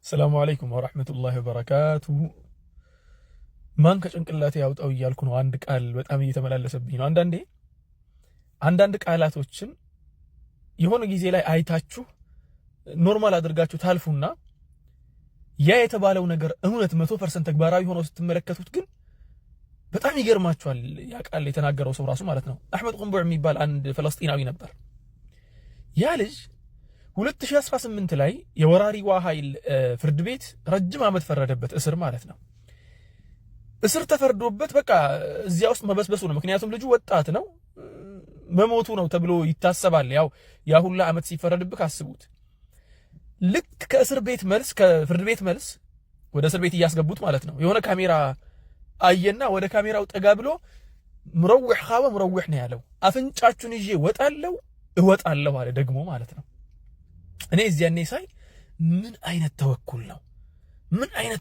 السلام عليكم ورحمة الله وبركاته ማን ከጭንቅላቴ ያውጣው እያልኩ ነው አንድ ቃል በጣም እየተመላለሰብኝ ነው አንዳንድ ቃላቶችን የሆነ ጊዜ ላይ አይታችሁ ኖርማል አድርጋችሁ ታልፉና ያ የተባለው ነገር እውነት 100% ተግባራዊ ሆኖ ስትመለከቱት ግን በጣም ይገርማችኋል ያ ቃል የተናገረው ሰው ራሱ ማለት ነው አህመድ ቁንቡዕ የሚባል አንድ ፍልስጤናዊ ነበር ያ ልጅ 2018 ላይ የወራሪዋ ኃይል ፍርድ ቤት ረጅም አመት ፈረደበት እስር ማለት ነው እስር ተፈርዶበት በቃ እዚያ ውስጥ መበስበሱ ነው ምክንያቱም ልጁ ወጣት ነው መሞቱ ነው ተብሎ ይታሰባል ያው ያ ሁሉ አመት ሲፈረድብህ አስቡት ልክ ከእስር ቤት መልስ ከፍርድ ቤት መልስ ወደ እስር ቤት ያስገቡት ማለት ነው የሆነ ካሜራ አየና ወደ ካሜራው ጠጋ ብሎ ምሮውህ ኻዋ ምሮውህ ነው ያለው አፍንጫችሁን ይዤ እወጣለሁ አለ ደግሞ ማለት ነው እኔ እዚያኔ ሳይ ምን አይነት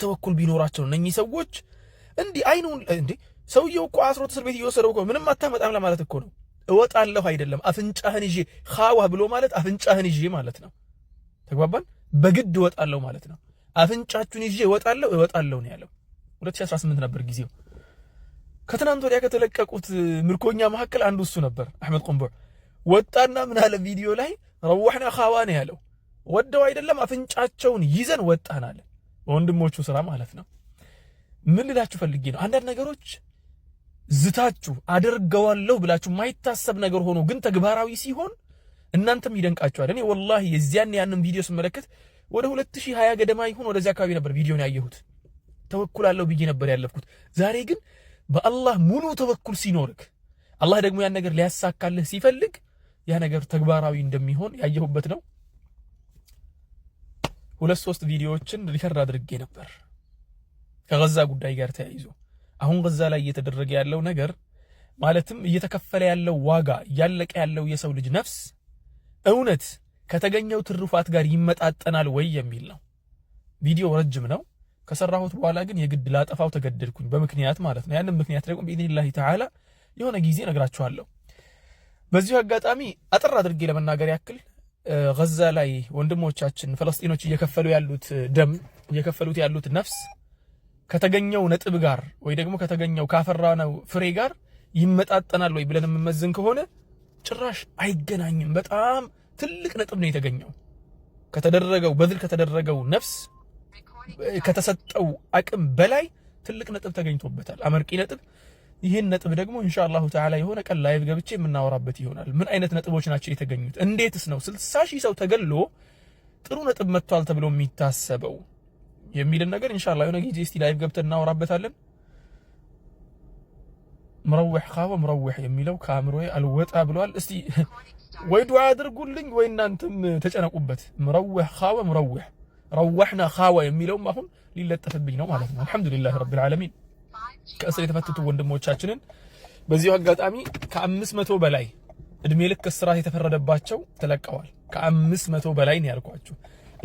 ተወኩል ቢኖራቸው ነው እነኚህ ሰዎች እንዲ አይኑን እንዲ ሰውየው እኮ አስሮት እስር ቤት እየወሰደው እኮ ምንም አታመጣም ለማለት እኮ ነው እወጣለሁ አይደለም አፍንጫህን ይዤ ኻዋ ብሎ ማለት አፍንጫህን ይዤ ማለት ነው ተግባባን በግድ እወጣለሁ ማለት ነው አፍንጫችሁን ይዤ እወጣለሁ ነው ያለው 2018 ነበር ጊዜው ከትናንት ወዲያ ከተለቀቁት ምርኮኛ መሐከል አንዱ እሱ ነበር አህመድ ቁንቡዕ ወጣና ምን አለ ቪዲዮ ላይ ረዋህና ኻዋ ነው ያለው ወደው አይደለም አፍንጫቸውን ይዘን ወጣን አለ ወንድሞቹ ስራ ማለት ነው ምን ልላችሁ ፈልጌ ነው አንዳንድ ነገሮች ዝታችሁ አደርገዋለሁ ብላችሁ ማይታሰብ ነገር ሆኖ ግን ተግባራዊ ሲሆን እናንተም ይደንቃችኋል እኔ ወላሂ የዚያን ያንን ቪዲዮ ስመለከት ወደ 2020 ገደማ ይሁን ወደዚያ አካባቢ ነበር ቪዲዮን ያየሁት ተወኩላለሁ ብዬ ነበር ያለፍኩት ዛሬ ግን በአላህ ሙሉ ተወኩል ሲኖርክ አላህ ደግሞ ያን ነገር ሊያሳካልህ ሲፈልግ ያ ነገር ተግባራዊ እንደሚሆን ያየሁበት ነው 2-3 ቪዲዮዎችን ሪከርድ አድርጌ ነበር ከጋዛ ጉዳይ ጋር ተያይዞ አሁን ጋዛ ላይ እየተደረገ ያለው ነገር ማለትም እየተከፈለ ያለው ዋጋ ያለቀ ያለው የሰው ልጅ ነፍስ እውነት ከተገኘው ትሩፋት ጋር ይመጣጠናል ወይ የሚል ነው ቪዲዮ ረጅም ነው ከሰራሁት በኋላ ግን የግድ ላጠፋው ተገደድኩኝ በምክንያት ማለት ነው ያንን ምክንያት ደግሞ በኢድኒላህ ተዓላ የሆነ ጊዜ ነግራችኋለሁ በዚሁ አጋጣሚ አጥር አድርጌ ለመናገር ያክል ጋዛ ላይ ወንድሞቻችን ፍልስጤኖች እየከፈሉ ያሉት ደም እየከፈሉት ያሉት ነፍስ ከተገኘው ነጥብ ጋር ወይ ደግሞ ከተገኘው ካፈራነው ፍሬ ጋር ይመጣጠናል ወይ ብለን መመዘን ከሆነ ጭራሽ አይገናኝም በጣም ትልቅ ነጥብ ነው የተገኘው ከተደረገው በዝል ከተደረገው ነፍስ ከተሰጠው አቅም በላይ ትልቅ ነጥብ ተገኝቶበታል አመርቂ ነጥብ ይሄን ነጥብ ደግሞ ኢንሻአላሁ ተዓላ የሆነ ቀን ላይቭ ገብቼ የምናወራበት ይሆናል ምን አይነት ነጥቦች ናቸው የተገኙት እንዴትስ ነው 60,000 ሰው ተገሎ ጥሩ ነጥብ መጥቷል ተብሎ የሚታሰበው የሚልን ነገር ኢንሻአላህ የሆነ ጊዜ እስቲ ላይቭ ገብተን እናወራበታለን ምሮውህ ኻዋ ምሮውህ የሚለው ካምሮዬ አልወጣ ብሏል እስቲ ወይ ዱዓ አድርጉልኝ ወይ እናንተም ተጨነቁበት ምሮውህ ኻዋ ምሮውህ روحنا ኻዋ የሚለው አሁን ሊለጠፍብኝ ነው ማለት ነው አልহামዱሊላህ ረብል ዓለሚን ከእስር የተፈቱት ወንድሞቻችንን በዚሁ አጋጣሚ ከ500 በላይ እድሜ ልክ እስራት የተፈረደባቸው ተለቀዋል ከ500 በላይ ነው ያልኳችሁ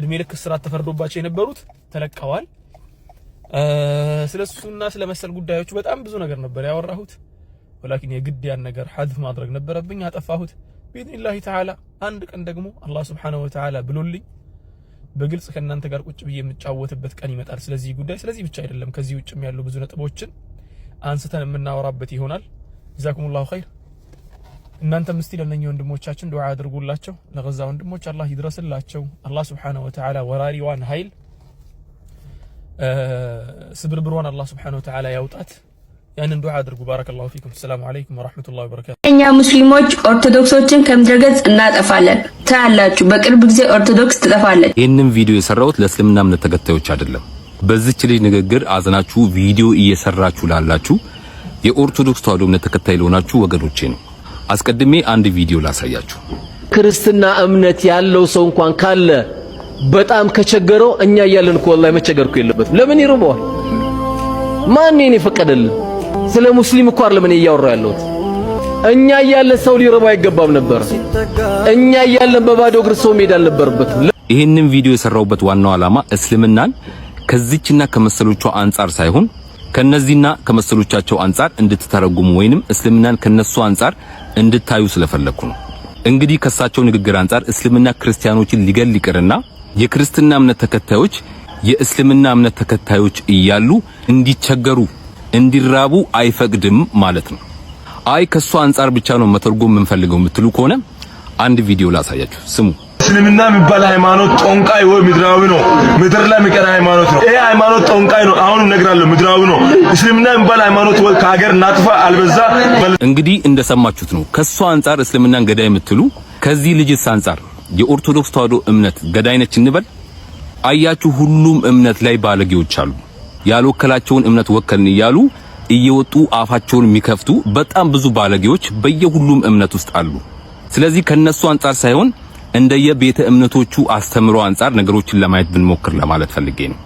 እድሜ ልክ እስራት ተፈርዶባቸው የነበሩት ተለቀዋል ስለሱና ስለመሰል ጉዳዮች በጣም ብዙ ነገር ነበር ያወራሁት ወላኪን የግድ ያን ነገር ሐድፍ ማድረግ ነበረብኝ አጠፋሁት በኢድኒላህ ተዓላ አንድ ቀን ደግሞ አላህ Subhanahu Wa Ta'ala ብሎልኝ በግልጽ ከናንተ ጋር ቁጭ ብዬ የምጫወትበት ቀን ይመጣል ስለዚህ ጉዳይ ስለዚህ ብቻ አይደለም ከዚህ ውጭም ያሉ ብዙ ነጥቦችን አንስተን የምናወራበት ይሆናል ጀዛኩሙላሁ ኸይር እናንተም እስቲ ለነኚህ ወንድሞቻችን ዱዓ አድርጉላቸው ለጋዛ ወንድሞች አላህ ይድረስላቸው አላህ Subhanahu Wa Ta'ala ወራሪዋን ኃይል ስብርብሯን አላህ Subhanahu Wa Ta'ala ያውጣት ያንን ዱዓ አድርጉ ባረከላሁ ፊኩም ሰላም አለይኩም ወራህመቱላሂ ወበረካቱ እኛ ሙስሊሞች ኦርቶዶክሶችን ከምድረገጽ እናጠፋለን ታላችሁ በቅርብ ጊዜ ኦርቶዶክስ ትጠፋለች ይህንን ቪዲዮ የሰራሁት ለእስልምና እምነት ተከታዮች አይደለም በዚች ልጅ ንግግር አዝናችሁ ቪዲዮ እየሰራችሁ ላላችሁ የኦርቶዶክስ ተዋሕዶ እምነት ተከታይ ለሆናችሁ ወገኖቼ ነው አስቀድሜ አንድ ቪዲዮ ላሳያችሁ ክርስትና እምነት ያለው ሰው እንኳን ካለ በጣም ከቸገረው እኛ እያለን እኮ ወላሂ መቸገርኩ የለበትም ለምን ይርበዋል ማን ነው የፈቀደልን ስለ ሙስሊም እኮ አይደለም እኔ እያወራሁ ያለሁት እኛ እያለን ሰው ሊረባ አይገባም ነበር እኛ እያለን በባዶ እግር ሰው መሄድ አልነበረበትም ይሄንን ቪዲዮ የሰራውበት ዋናው ዓላማ እስልምናን ከዚችና ከመሰሎቿ አንፃር ሳይሆን ከነዚህና ከመሰሎቻቸው አንፃር እንድትተረጉሙ ወይንም እስልምናን ከነሱ አንፃር እንድታዩ ስለፈለኩ ነው እንግዲህ ከሳቸው ንግግር አንፃር እስልምና ክርስቲያኖችን ሊገል ይቅርና የክርስትና እምነት ተከታዮች የእስልምና እምነት ተከታዮች እያሉ እንዲቸገሩ እንዲራቡ አይፈቅድም ማለት ነው። አይ ከሷ አንፃር ብቻ ነው መተርጎም የምንፈልገው የምትሉ ከሆነ አንድ ቪዲዮ ላሳያችሁ ስሙ። እስልምና የሚባል ሃይማኖት ጦንቃይ ወይ ምድራዊ ነው። ምድር ላይ የሚቀር ሃይማኖት ነው። ይሄ ሃይማኖት ጦንቃይ ነው። አሁን እነግራለሁ ምድራዊ ነው። እስልምና የሚባል ሃይማኖት ወይ ከሀገር ናጥፋ አልበዛ። እንግዲህ እንደሰማችሁት ነው። ከሷ አንፃር እስልምናን ገዳይ የምትሉ ከዚህ ልጅስ አንፃር የኦርቶዶክስ ተዋሕዶ እምነት ገዳይ ነች እንበል? አያችሁ ሁሉም እምነት ላይ ባለጌዎች አሉ። ያልወከላቸውን እምነት ወከልን እያሉ እየወጡ አፋቸውን የሚከፍቱ በጣም ብዙ ባለጌዎች በየሁሉም እምነት ውስጥ አሉ። ስለዚህ ከነሱ አንፃር ሳይሆን እንደየቤተ እምነቶቹ አስተምሮ አንፃር ነገሮችን ለማየት ብንሞክር ለማለት ፈልጌ ነው።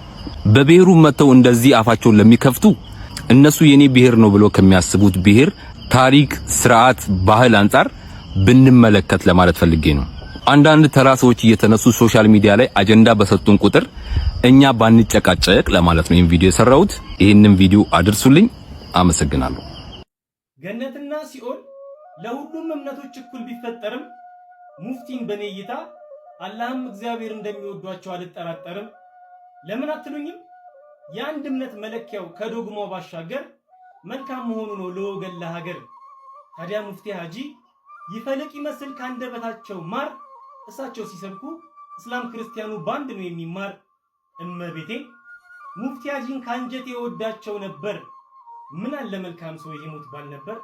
በብሔሩ መተው እንደዚህ አፋቸውን ለሚከፍቱ እነሱ የኔ ብሔር ነው ብለው ከሚያስቡት ብሔር ታሪክ፣ ስርዓት፣ ባህል አንፃር ብንመለከት ለማለት ፈልጌ ነው። አንዳንድ ተራ ሰዎች እየተነሱ ሶሻል ሚዲያ ላይ አጀንዳ በሰጡን ቁጥር እኛ ባንጨቃጨቅ ለማለት ነው ይሄን ቪዲዮ የሰራሁት። ይሄንን ቪዲዮ አድርሱልኝ። አመሰግናለሁ። ገነትና ሲኦል ለሁሉም እምነቶች እኩል ቢፈጠርም ሙፍቲን በኔ እይታ አላህም እግዚአብሔር እንደሚወዷቸው አልጠራጠርም። ለምን አትሉኝም? የአንድ እምነት መለኪያው ከዶግማው ባሻገር መልካም መሆኑ ነው ለወገን ለሀገር። ታዲያ ሙፍቲ ሀጂ ይፈልቅ ይመስል ካንደበታቸው ማር እሳቸው ሲሰብኩ እስላም ክርስቲያኑ ባንድ ነው የሚማር። እመቤቴ ሙፍቲ ሀጂን ካንጀት የወዳቸው ነበር። ምን አለ መልካም ሰው ይሞት ባል ነበር።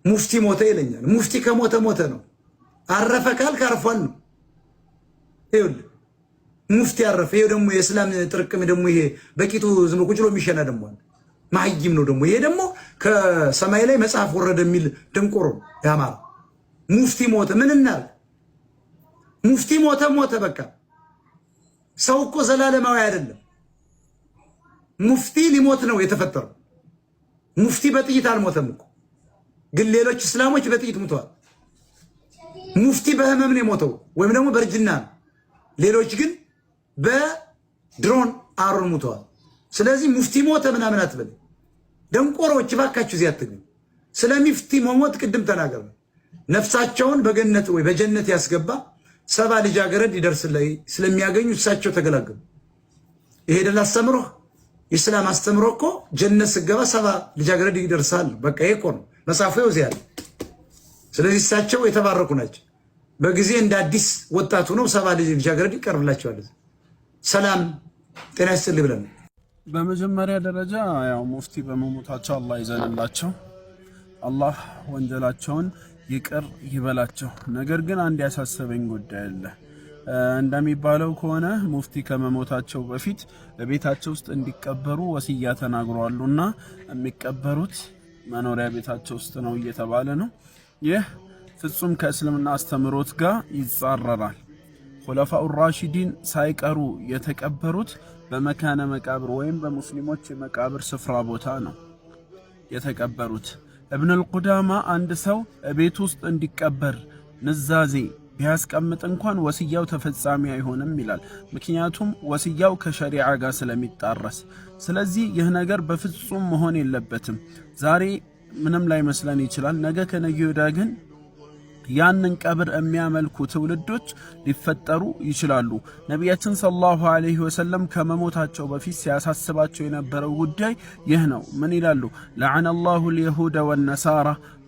ሙፍቲ ሞተ ይለኛል። ሙፍቲ ከሞተ ሞተ ነው። አረፈ ካልክ አርፏል ነው። ይኸውልህ ሙፍቲ አረፈ። ይሄ ደግሞ የእስላም ጥርቅም ደግሞ ይሄ በቂቱ ዝም ብሎ ቁጭ ብሎ የሚሸና ደግሞ አለ። ማህይም ነው ደግሞ ይሄ ደግሞ ከሰማይ ላይ መጽሐፍ ወረደ የሚል ደንቆሮ ያማረ ሙፍቲ ሞተ ምን እናድርግ? ሙፍቲ ሞተ ሞተ በቃ። ሰው እኮ ዘላለማዊ አይደለም። ሙፍቲ ሊሞት ነው የተፈጠረው። ሙፍቲ በጥይት አልሞተም እኮ ግን ሌሎች እስላሞች በጥይት ሞተዋል። ሙፍቲ በህመም ነው የሞተው ወይም ደግሞ በእርጅና ነው። ሌሎች ግን በድሮን አሩን ሞተዋል። ስለዚህ ሙፍቲ ሞተ ምናምን አትበል። ደንቆሮች ባካችሁ እዚህ አትገኙ። ስለ ሙፍቲ መሞት ቅድም ተናገር። ነፍሳቸውን በገነት ወይ በጀነት ያስገባ 70 ልጃገረድ ይደርስልኝ ስለሚያገኙ እሳቸው ተገላገሉ። ይሄ ደላ አስተምሮ ኢስላም አስተምሮ እኮ ጀነት ስገባ 70 ልጃገረድ ይደርሳል። በቃ ይሄ እኮ ነው መጽሐፉ ይወዚያ። ስለዚህ እሳቸው የተባረኩ ናቸው። በጊዜ እንደ አዲስ ወጣቱ ነው 70 ልጃገረድ ይቀርብላቸዋል። ሰላም ጤና ይስጥልኝ ብለን በመጀመሪያ ደረጃ ያው ሙፍቲ በመሞታቸው አላህ ይዘንላቸው፣ አላህ ወንጀላቸውን ይቅር ይበላቸው። ነገር ግን አንድ ያሳሰበኝ ጉዳይ አለ። እንደሚባለው ከሆነ ሙፍቲ ከመሞታቸው በፊት በቤታቸው ውስጥ እንዲቀበሩ ወሲያ ተናግረዋልና የሚቀበሩት መኖሪያ ቤታቸው ውስጥ ነው እየተባለ ነው። ይህ ፍጹም ከእስልምና አስተምሮት ጋር ይጻረራል። ኹለፋኡ ራሺዲን ሳይቀሩ የተቀበሩት በመካነ መቃብር ወይም በሙስሊሞች የመቃብር ስፍራ ቦታ ነው የተቀበሩት። ኢብኑል ቁዳማ አንድ ሰው ቤት ውስጥ እንዲቀበር ንዛዜ ቢያስቀምጥ እንኳን ወሲያው ተፈጻሚ አይሆንም ይላል። ምክንያቱም ወሲያው ከሸሪዓ ጋር ስለሚጣረስ። ስለዚህ ይህ ነገር በፍጹም መሆን የለበትም። ዛሬ ምንም ላይ መስለን ይችላል። ነገ ከነገ ወዲያ ግን ያንን ቀብር የሚያመልኩ ትውልዶች ሊፈጠሩ ይችላሉ። ነቢያችን ሰለላሁ ዐለይሂ ወሰለም ከመሞታቸው በፊት ሲያሳስባቸው የነበረው ጉዳይ ይህ ነው። ምን ይላሉ? ለዐነ አላሁ አልየሁደ ወነሳራ፣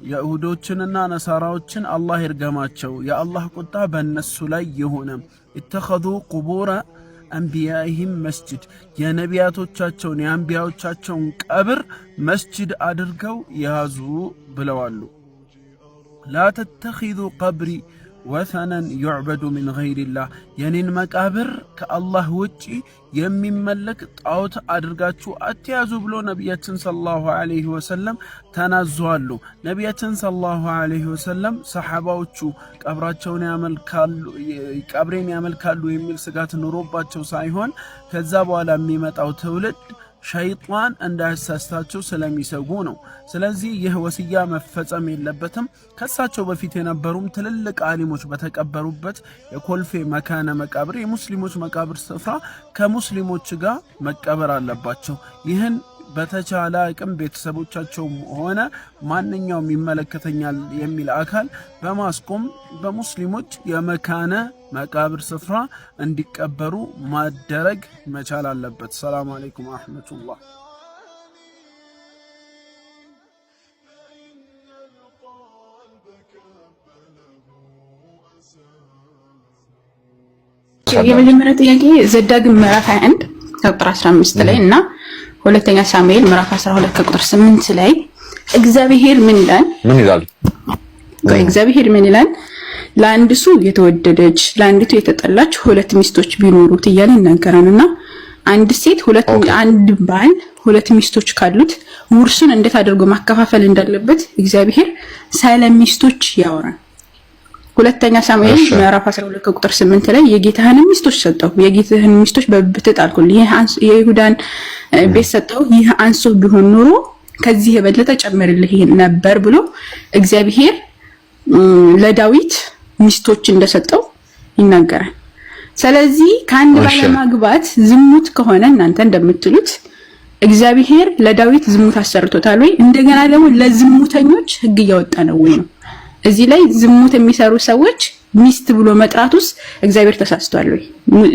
የይሁዶችንና ነሳራዎችን አላህ ይርገማቸው፣ የአላህ ቁጣ በእነሱ ላይ ይሁን። ኢተኸዙ ቁቡረ አንቢያኢሂም መስጂድ፣ የነቢያቶቻቸውን የአንቢያዎቻቸውን ቀብር መስጂድ አድርገው ያዙ ብለዋሉ። ላ ተተኺዙ ቀብሪ ወሰነን ዩዕበዱ ሚን ገይሪላህ፣ የኔን መቃብር ከአላህ ውጪ የሚመለክ ጣዖት አድርጋችሁ አትያዙ ብሎ ነቢያችን ሰለላሁ ዐለይሂ ወሰለም ተናዘዋሉ። ነቢያችን ሰለላሁ ዐለይሂ ወሰለም ሰሐባዎቹ ቀብሬን ያመልካሉ የሚል ስጋት ኑሮባቸው ሳይሆን ከዛ በኋላ የሚመጣው ትውልድ ሸይጣን እንዳያሳስታቸው ስለሚሰጉ ነው። ስለዚህ ይህ ወሲያ መፈጸም የለበትም። ከሳቸው በፊት የነበሩም ትልልቅ ዓሊሞች በተቀበሩበት የኮልፌ መካነ መቃብር የሙስሊሞች መቃብር ስፍራ ከሙስሊሞች ጋር መቀበር አለባቸው። ይህን በተቻለ አቅም ቤተሰቦቻቸው ሆነ ማንኛውም ይመለከተኛል የሚል አካል በማስቆም በሙስሊሞች የመካነ መቃብር ስፍራ እንዲቀበሩ ማደረግ መቻል አለበት። ሰላም አለይኩም ወራህመቱላህ። የመጀመሪያ ጥያቄ ዘዳግም ምዕራፍ 21 ቁጥር 15 ላይ እና ሁለተኛ ሳሙኤል ምዕራፍ 12 ቁጥር 8 ላይ እግዚአብሔር ምን ይላል? እግዚአብሔር ምን ይላል? ለአንድሱ የተወደደች ለአንዲቱ የተጠላች ሁለት ሚስቶች ቢኖሩት እያለ ይናገራልና አንድ ሴት አንድ ባል ሁለት ሚስቶች ካሉት ውርሱን እንዴት አድርጎ ማከፋፈል እንዳለበት እግዚአብሔር ስለ ሚስቶች ያወራል። ሁለተኛ ሳሙኤል ምዕራፍ 12 ቁጥር 8 ላይ የጌታህን ሚስቶች ሰጠው፣ የጌታህን ሚስቶች በብብት ጣልኩልህ፣ የይሁዳን ቤት ሰጠው፣ ይህ አንሶ ቢሆን ኖሮ ከዚህ የበለጠ ጨምርልህ ነበር ብሎ እግዚአብሔር ለዳዊት ሚስቶች እንደሰጠው ይናገራል። ስለዚህ ከአንድ ባለማግባት ዝሙት ከሆነ እናንተ እንደምትሉት እግዚአብሔር ለዳዊት ዝሙት አሰርቶታል ወይ? እንደገና ደግሞ ለዝሙተኞች ሕግ እያወጣ ነው ወይ ነው? እዚህ ላይ ዝሙት የሚሰሩ ሰዎች ሚስት ብሎ መጥራቱስ እግዚአብሔር ተሳስቷል ወይ?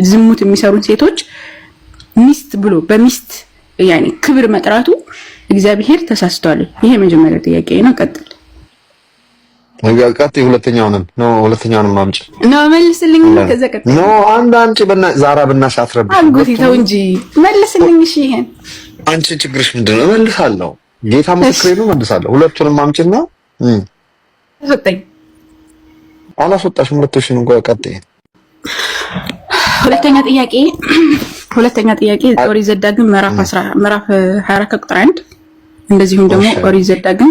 ዝሙት የሚሰሩን ሴቶች ሚስት ብሎ በሚስት ያኔ ክብር መጥራቱ እግዚአብሔር ተሳስቷል? ይሄ መጀመሪያው ጥያቄ ነው። ቀጥል ሁለተኛውንም አምጪ ነው መልስልኝ። ከዛ ቀጥል አንድ አምጪ ዛራ ብናሽ አትረብሽ አልጎት ተው እንጂ መልስልኝ። እሺ ይሄን አንቺ ችግርሽ ምንድነው? መልሳለሁ። ጌታ ምስክሬ ነው፣ መልሳለሁ። ሁለቱንም አምጪና ሰጠኝ። አላስወጣሽም። ሁለቱሽን እንኳን ቀጥይ። ሁለተኛ ጥያቄ ኦሪት ዘዳግም ምዕራፍ 24 ቁጥር 1 እንደዚሁም ደግሞ ኦሪት ዘዳግም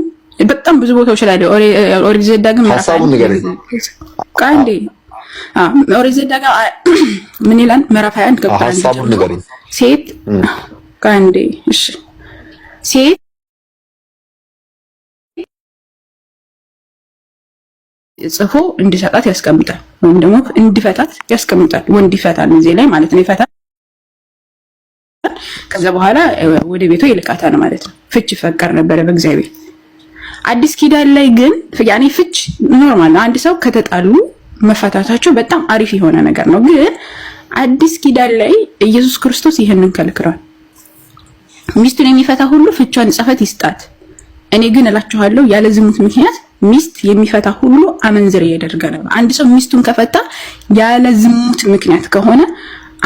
በጣም ብዙ ቦታዎች ላይ ኦሪት ዘዳግም ምዕራፍ ኦሪት ዘዳግም ምን ይላል? ምዕራፍ 21 ቁጥር 1 ሴት እሺ ሴት ጽፎ እንዲሰጣት ያስቀምጣል ወይም ደግሞ እንዲፈታት ያስቀምጣል። ወንድ ይፈታል እዚህ ላይ ማለት ነው። ይፈታል ከዛ በኋላ ወደ ቤቱ ይልካታል ማለት ነው። ፍች ይፈቀር ነበር በእግዚአብሔር። አዲስ ኪዳን ላይ ግን ያኔ ፍች ኖርማል ነው። አንድ ሰው ከተጣሉ መፈታታቸው በጣም አሪፍ የሆነ ነገር ነው። ግን አዲስ ኪዳን ላይ ኢየሱስ ክርስቶስ ይሄንን ከልክሯል። ሚስቱን የሚፈታ ሁሉ ፍቿን ጽፈት ይስጣት። እኔ ግን እላችኋለሁ ያለ ዝሙት ምክንያት ሚስት የሚፈታ ሁሉ አመንዝር ያደርጋል። አንድ ሰው ሚስቱን ከፈታ ያለ ዝሙት ምክንያት ከሆነ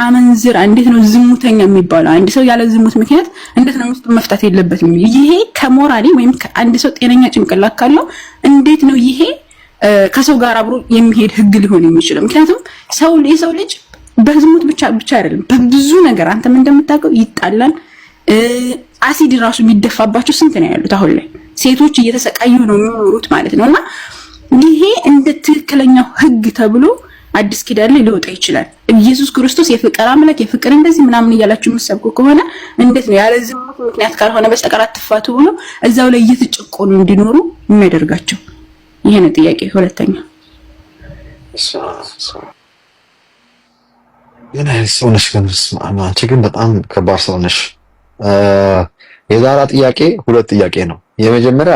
አመንዝር እንዴት ነው ዝሙተኛ የሚባለው? አንድ ሰው ያለ ዝሙት ምክንያት እንዴት ነው ሚስቱን መፍታት የለበትም? ይሄ ከሞራሊ ወይም አንድ ሰው ጤነኛ ጭንቅላት ካለው እንዴት ነው ይሄ ከሰው ጋር አብሮ የሚሄድ ህግ ሊሆን የሚችለው? ምክንያቱም የሰው ልጅ በዝሙት ብቻ አይደለም በብዙ ነገር አንተም እንደምታውቀው ይጣላል። አሲድ ራሱ የሚደፋባቸው ስንት ነው ያሉት አሁን ላይ ሴቶች እየተሰቃዩ ነው የሚኖሩት ማለት ነውና ይሄ እንደ ትክክለኛው ህግ ተብሎ አዲስ ኪዳን ላይ ሊወጣ ይችላል። ኢየሱስ ክርስቶስ የፍቅር አምላክ የፍቅር እንደዚህ ምናምን እያላችሁ የምትሰብኩ ከሆነ እንዴት ነው ያለ ዝሙት ምክንያት ካልሆነ በስተቀር አትፋቱ ብሎ እዛው ላይ እየተጨቆኑ እንዲኖሩ የሚያደርጋቸው? ይሄ ነው ጥያቄ። ሁለተኛ ምን አይነት ሰው ነሽ ግን? አንቺ ግን በጣም ከባድ ሰው ነሽ። የዛራ ጥያቄ ሁለት ጥያቄ ነው። የመጀመሪያ